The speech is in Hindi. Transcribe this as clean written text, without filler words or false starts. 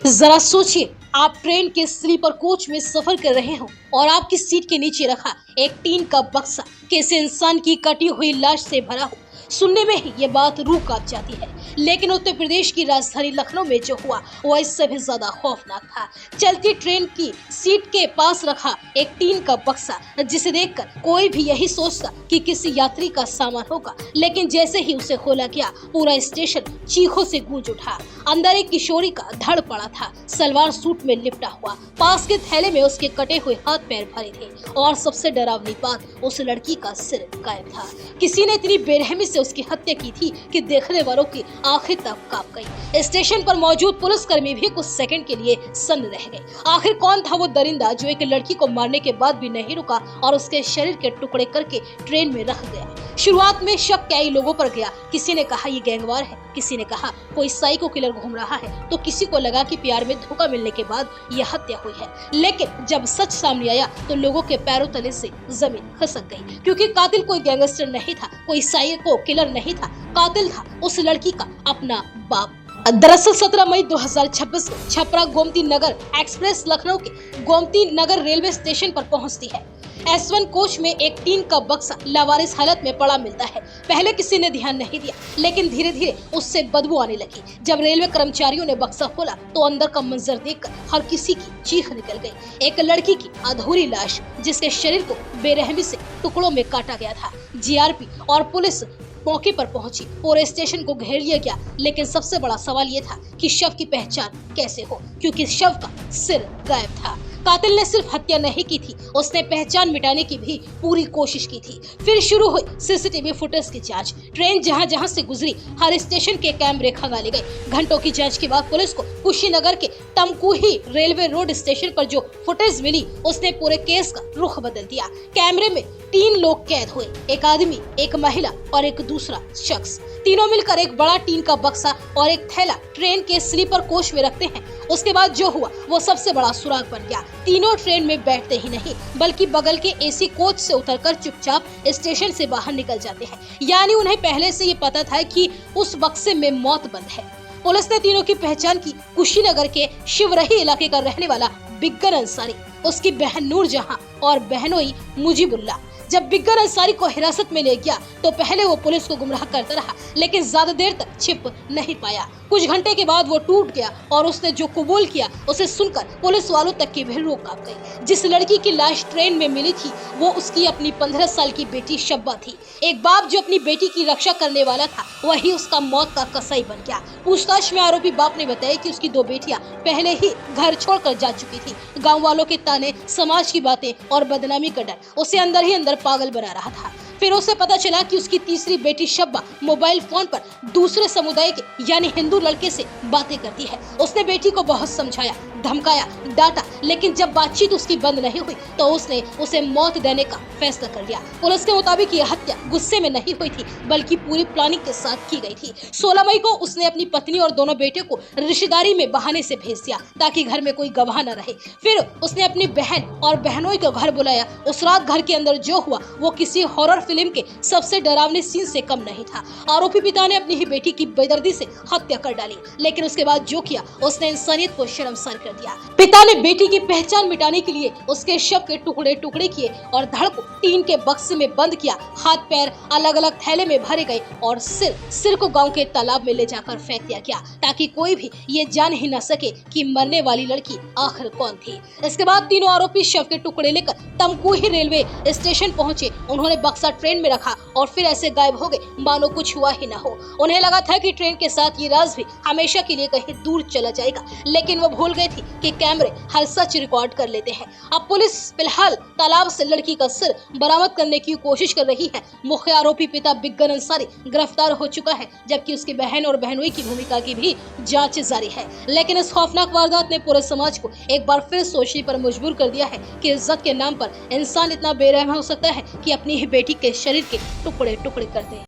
जरा सोचिए, आप ट्रेन के स्लीपर कोच में सफर कर रहे हो और आपकी सीट के नीचे रखा एक टीन का बक्सा किसी इंसान की कटी हुई लाश से भरा हो। सुनने में ही ये बात रूह कांप जाती है, लेकिन उत्तर प्रदेश की राजधानी लखनऊ में जो हुआ वह इससे भी ज्यादा खौफनाक था। चलती ट्रेन की सीट के पास रखा एक टीन का बक्सा, जिसे देखकर कोई भी यही सोचता कि किसी यात्री का सामान होगा, लेकिन जैसे ही उसे खोला गया पूरा स्टेशन चीखों से गूंज उठा। अंदर एक किशोरी का धड़ पड़ा था, सलवार सूट में लिपटा हुआ। पास के थैले में उसके कटे हुए हाथ पैर भरे थे और सबसे डरावनी बात, उस लड़की का सिर गायब था। किसी ने इतनी बेरहमी से उसकी हत्या की थी कि देखने वालों की आंखें तक कांप गई। स्टेशन पर मौजूद पुलिसकर्मी भी कुछ सेकंड के लिए सन्न रह गए। आखिर कौन था वो दरिंदा जो एक लड़की को मारने के बाद भी नहीं रुका और उसके शरीर के टुकड़े करके ट्रेन में रख गया। शुरुआत में शक कई लोगों पर गया। किसी ने कहा ये गैंगवार है, किसी ने कहा कोई साइको किलर घूम रहा है, तो किसी को लगा कि प्यार में धोखा मिलने के बाद यह हत्या हुई है। लेकिन जब सच सामने आया तो लोगों के पैरों तले से जमीन खिसक गई, क्योंकि कातिल कोई गैंगस्टर नहीं था, कोई साइको किलर नहीं था। कातिल था उस लड़की का अपना बाप। दरअसल 17 मई 2026 को छपरा गोमती नगर एक्सप्रेस लखनऊ के गोमती नगर रेलवे स्टेशन पर पहुंचती है। S1 कोच में एक टीन का बक्सा लावारिस हालत में पड़ा मिलता है। पहले किसी ने ध्यान नहीं दिया, लेकिन धीरे धीरे उससे बदबू आने लगी। जब रेलवे कर्मचारियों ने बक्सा खोला तो अंदर का मंजर देखकर हर किसी की चीख निकल गई। एक लड़की की अधूरी लाश, जिसके शरीर को बेरहमी से टुकड़ों में काटा गया था। जीआरपी और पुलिस मौके पर पहुंची, पूरे स्टेशन को घेर लिया गया। लेकिन सबसे बड़ा सवाल ये था कि शव की पहचान कैसे हो, क्योंकि शव का सिर गायब था। कातिल ने सिर्फ हत्या नहीं की थी, उसने पहचान मिटाने की भी पूरी कोशिश की थी। फिर शुरू हुई सीसीटीवी फुटेज की जांच। ट्रेन जहां जहां से गुजरी हर स्टेशन के कैमरे खंगाले गए। घंटों की जांच के बाद पुलिस को कुशीनगर के तमकुही रेलवे रोड स्टेशन पर जो फुटेज मिली, उसने पूरे केस का रुख बदल दिया। कैमरे में 3 लोग कैद हुए, एक आदमी, एक महिला और एक दूसरा शख्स। तीनों मिलकर एक बड़ा टीन का बक्सा और एक थैला ट्रेन के स्लीपर कोच में रखते हैं। उसके बाद जो हुआ वो सबसे बड़ा सुराग बन गया। तीनों ट्रेन में बैठते ही नहीं, बल्कि बगल के एसी कोच से उतरकर चुपचाप स्टेशन से बाहर निकल जाते हैं। यानी उन्हें पहले से ये पता था कि उस बक्से में मौत बंद है। पुलिस ने तीनों की पहचान की। कुशीनगर के शिवरही इलाके का रहने वाला बिग्गर अंसारी, उसकी बहन नूरजहां और बहनोई मुजीबुल्लाह। जब बिग्गर अंसारी को हिरासत में ले गया तो पहले वो पुलिस को गुमराह करता रहा, लेकिन ज्यादा देर तक छिप नहीं पाया। कुछ घंटे के बाद वो टूट गया और उसने जो कबूल किया उसे सुनकर पुलिस वालों तक की भी रूह कांप गई। जिस लड़की की लाश ट्रेन में मिली थी वो उसकी अपनी 15 साल की बेटी शब्बा थी। एक बाप जो अपनी बेटी की रक्षा करने वाला था, वही उसका मौत का कसाई बन गया। पूछताछ में आरोपी बाप ने बताया कि उसकी 2 बेटियां पहले ही घर छोड़कर जा चुकी थी। गाँव वालों के ताने, समाज की बातें और बदनामी का डर उसे अंदर ही अंदर पागल बना रहा था। फिर उसे पता चला कि उसकी तीसरी बेटी शब्बा मोबाइल फोन पर दूसरे समुदाय के यानी हिंदू लड़के से बातें करती है। उसने बेटी को बहुत समझाया, धमकाया, डांटा, लेकिन जब बातचीत उसकी बंद नहीं हुई तो उसने उसे मौत देने का फैसला कर लिया। पुलिस के मुताबिक ये हत्या गुस्से में नहीं हुई थी, बल्कि पूरी प्लानिंग के साथ की गई थी। 16 मई को उसने अपनी पत्नी और दोनों बेटे को रिश्तेदारी में बहाने से भेज दिया ताकि घर में कोई गवाह न रहे। फिर उसने अपनी बहन और बहनोई को घर बुलाया। उस रात घर के अंदर जो हुआ वो किसी हॉरर फिल्म के सबसे डरावने सीन से कम नहीं था। आरोपी पिता ने अपनी ही बेटी की बेदर्दी से हत्या कर डाली, लेकिन उसके बाद जो किया उसने इंसानियत को शर्मसार कर दिया। पिता ने बेटी की पहचान मिटाने के लिए उसके शव के टुकड़े टुकड़े किए और धड़ को टीन के बक्से में बंद किया। हाथ पैर अलग अलग थैले में भरे गए और सिर को गांव के तालाब में ले जाकर फेंक दिया गया, ताकि कोई भी ये जान ही न सके कि मरने वाली लड़की आखिर कौन थी। इसके बाद तीनों आरोपी शव के टुकड़े लेकर तमकुही रेलवे स्टेशन पहुंचे। उन्होंने बक्सा ट्रेन में रखा और फिर ऐसे गायब हो गए मानो कुछ हुआ ही न हो। उन्हें लगा था कि ट्रेन के साथ ये राज भी हमेशा के लिए कहीं दूर चला जाएगा, लेकिन वो भूल गई थी कि कैमरे हर सच रिकॉर्ड कर लेते हैं। अब पुलिस फिलहाल तालाब से लड़की का सिर बरामद करने की कोशिश कर रही है। मुख्य आरोपी पिता बिग्गर अंसारी गिरफ्तार हो चुका है, जबकि उसकी बहन और बहनोई की भूमिका की भी जांच जारी है। लेकिन इस खौफनाक वारदात ने पूरे समाज को एक बार फिर सोचने पर मजबूर कर दिया है कि इज्जत के नाम पर इंसान इतना बेरहम हो सकता है कि अपनी ही बेटी के शरीर के टुकड़े टुकड़े कर दे।